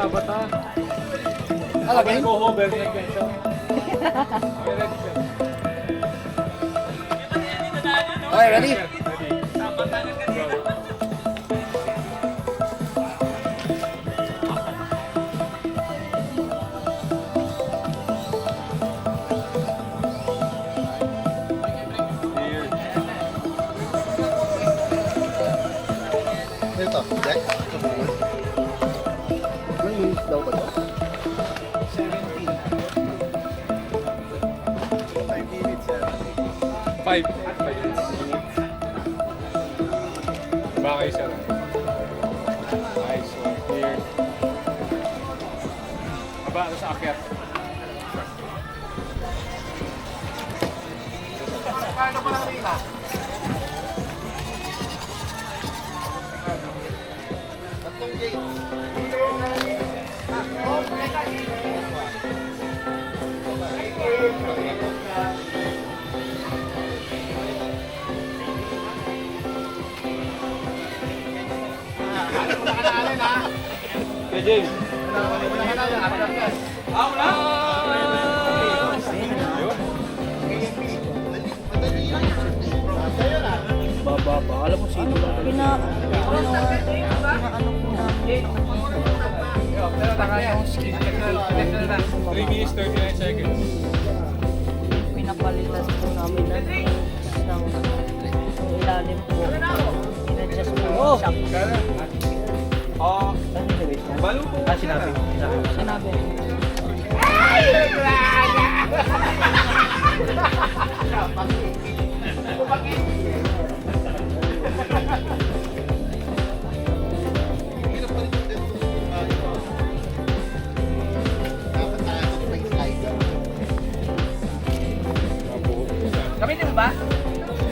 bata. Alagay? Hover na ganito. Okay, ready? Ito, Jack. Ilang minutes daw ba ito? 5 minutes, sir. 5 minutes. Bakay sir. Nice one. Here. Aba, sa akyat. Kano pa lang rin Tatlong gate. Hey, James. Baba. Alam mo sino ba? Pinaano ko na. Pero nakayang 3 minutes 39 seconds. Pinapalitan po namin ng ilalim po. Inadjust po yung shock. Balo po. Sinabi. Sinabi. Gamitin mo ba?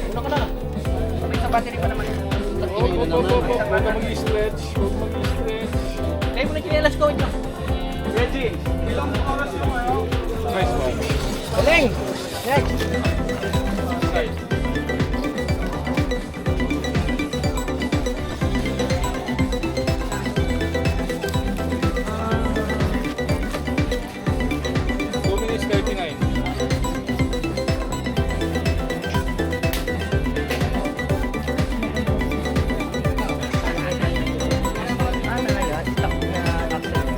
Una ka na. May sa battery pa naman. Huwag ka mag-stretch. Huwag mag-stretch. Kaya mo na kinilas ko ito. Reggie, ilang oras yung ano? Nice one. Galing! Next! Nice. Two minutes 39. Ano na yan? Stock na captain.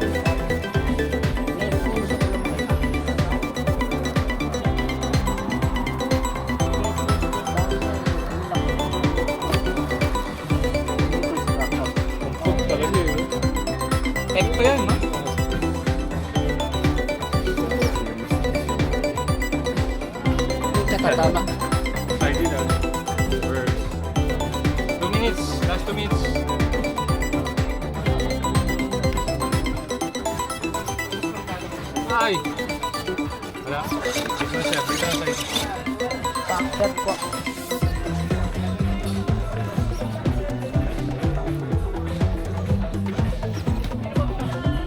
Pag talaga eh. Ekto yan, no? Katatama. I did that. 2 minutes. Last 2 minutes. Ay! Wala. Dito na siya. Dito na siya. Factor po.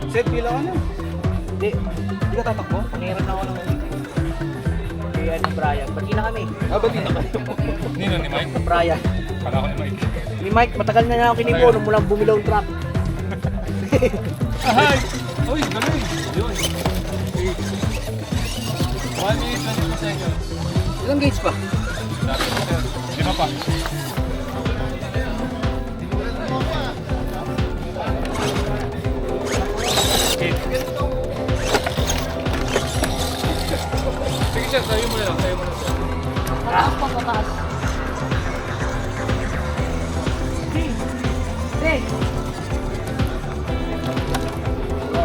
Set, pila ka na. Hindi ka tatakbo. Pangiran na ako ng kaya ni Brian. Ba't na kami? Ba't di na kayo? Nino ni Mike? Brian. Kala ko ni Mike. Ni Mike, matagal na ako kinipo nung mulang bumilaw yung truck. Ahay! Uy, galing! Yun. 1 minute 22 seconds. Ilang gates pa? Dati po, sir. 5 pa. Sige sir, tayo mo na lang. Tayo mo na lang. Pataas pa, pataas. Hey!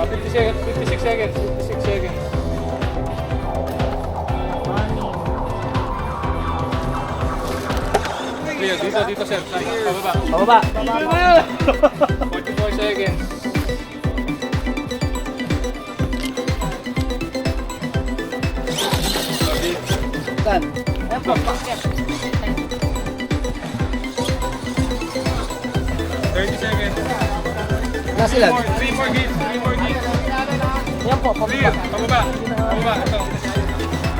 50 seconds, 56 seconds, 56 seconds. Clear, dito sir. Pababa. Pababa. 44 seconds. Sabi. Saan? Ayan po, bakit? 30 seconds. Nasilan? 3 more gates, 3 more gates. Ayan po, Clear, pababa. pababa. Ito.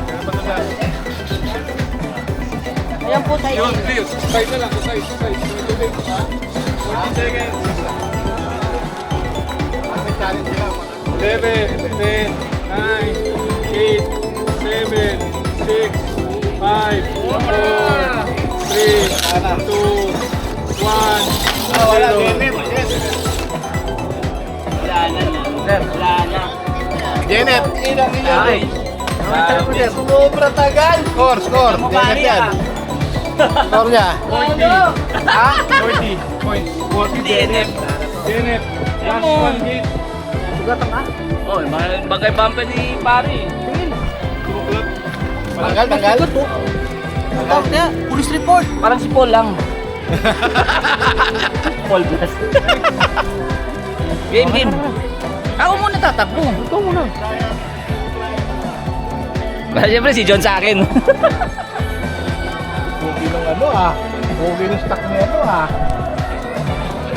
Meron pa doon lang. Ayan po tayo. Yun, clear. Side na lang, side. 40 seconds. May challenge sila. 7, 10, 9, 8, 7, 6, 5, 4, 3, 2, 1, Wala, 0. Janet. Janet. Ay. Sobra tagal. Score. Janet yan. Score niya. 40. Ha? 40 points. 40 Janet. Janet. Last one hit. Sugatan ka? Oh, bagay bumper ni pare. Suklot. Tanggal. Tawag niya, police report. Parang si Paul lang. Paul Blas. Game. Ako muna tatakbo. Ikaw muna. Siyempre si John sa akin. Pogi ng ano ah. Pogi ng stock nito ah.